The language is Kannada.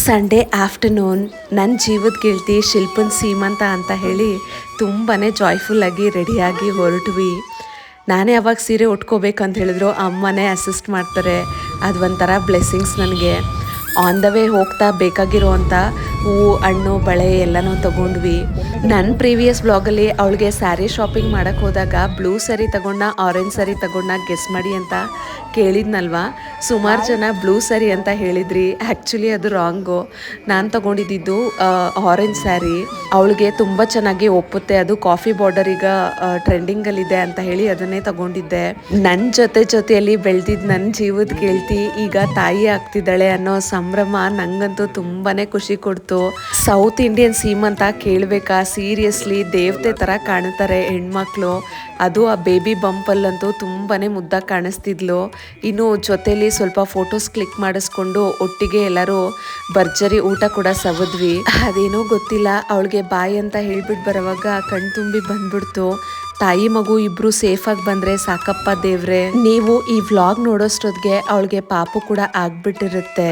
ಸಂಡೇ ಆಫ್ಟರ್ನೂನ್ ನನ್ನ ಜೀವದ ಗೆಳತಿ ಶಿಲ್ಪನ್ ಸೀಮಂತ ಅಂತ ಹೇಳಿ ತುಂಬಾ ಜಾಯ್ಫುಲ್ಲಾಗಿ ರೆಡಿಯಾಗಿ ಹೊರಟ್ವಿ. ನಾನೇ ಅವಾಗ ಸೀರೆ ಉಟ್ಕೋಬೇಕಂತ ಹೇಳಿದ್ರು ಅಮ್ಮನೇ ಅಸಿಸ್ಟ್ ಮಾಡ್ತಾರೆ. ಅದು ಒಂಥರ ಬ್ಲೆಸ್ಸಿಂಗ್ಸ್ ನನಗೆ. ಆನ್ ದ ವೇ ಹೋಗ್ತಾ ಬೇಕಾಗಿರೋವಂಥ ಹೂವು ಹಣ್ಣು ಬಳೆ ಎಲ್ಲನೂ ತೊಗೊಂಡ್ವಿ. ನನ್ನ ಪ್ರೀವಿಯಸ್ ಬ್ಲಾಗಲ್ಲಿ ಅವಳಿಗೆ ಸ್ಯಾರಿ ಶಾಪಿಂಗ್ ಮಾಡೋಕ್ಕೆ ಹೋದಾಗ ಬ್ಲೂ ಸ್ಯಾರಿ ತಗೊಂಡ ಆರೆಂಜ್ ಸ್ಯಾರಿ ತಗೊಂಡ ಗೆಸ್ ಮಾಡಿ ಅಂತ ಕೇಳಿದ್ನಲ್ವ. ಸುಮಾರು ಜನ ಬ್ಲೂ ಸ್ಯಾರಿ ಅಂತ ಹೇಳಿದ್ರಿ. ಆ್ಯಕ್ಚುಲಿ ಅದು ರಾಂಗು. ನಾನು ತೊಗೊಂಡಿದ್ದು ಆರೆಂಜ್ ಸ್ಯಾರಿ. ಅವಳಿಗೆ ತುಂಬ ಚೆನ್ನಾಗಿ ಒಪ್ಪುತ್ತೆ. ಅದು ಕಾಫಿ ಬಾರ್ಡರ್ ಈಗ ಟ್ರೆಂಡಿಂಗಲ್ಲಿದೆ ಅಂತ ಹೇಳಿ ಅದನ್ನೇ ತಗೊಂಡಿದ್ದೆ. ನನ್ನ ಜೊತೆಯಲ್ಲಿ ಬೆಳೆದಿದ್ದು ನನ್ನ ಜೀವದ ಗೆಳತಿ ಈಗ ತಾಯಿ ಆಗ್ತಿದ್ದಾಳೆ ಅನ್ನೋ ಸಂಭ್ರಮ ನಂಗಂತೂ ತುಂಬಾ ಖುಷಿ ಕೊಡ್ತು. ಸೌತ್ ಇಂಡಿಯನ್ ಸೀಮಂತ ಕೇಳಬೇಕಾ, ಸೀರಿಯಸ್ಲಿ ದೇವತೆ ಥರ ಕಾಣ್ತಾರೆ ಹೆಣ್ಮಕ್ಳು. ಅದು ಆ ಬೇಬಿ ಬಂಪಲ್ಲಂತೂ ತುಂಬಾ ಮುದ್ದಾಗಿ ಕಾಣಿಸ್ತಿದ್ಲು. ಇನ್ನು ಜೊತೆಲಿ ಸ್ವಲ್ಪ ಫೋಟೋಸ್ ಕ್ಲಿಕ್ ಮಾಡಿಸ್ಕೊಂಡು ಒಟ್ಟಿಗೆ ಎಲ್ಲರೂ ಭರ್ಜರಿ ಊಟ ಕೂಡ ಸವಿದ್ವಿ. ಅದೇನೋ ಗೊತ್ತಿಲ್ಲ, ಅವಳಿಗೆ ಬಾಯ್ ಅಂತ ಹೇಳ್ಬಿಟ್ಟು ಬರೋವಾಗ ಕಣ್ತುಂಬಿ ಬಂದ್ಬಿಡ್ತು. ತಾಯಿ ಮಗು ಇಬ್ರು ಸೇಫಾಗಿ ಬಂದರೆ ಸಾಕಪ್ಪ ದೇವ್ರೆ. ನೀವು ಈ ವ್ಲಾಗ್ ನೋಡೋಷ್ಟೊತ್ತಿಗೆ ಅವಳಿಗೆ ಪಾಪು ಕೂಡ ಆಗ್ಬಿಟ್ಟಿರುತ್ತೆ.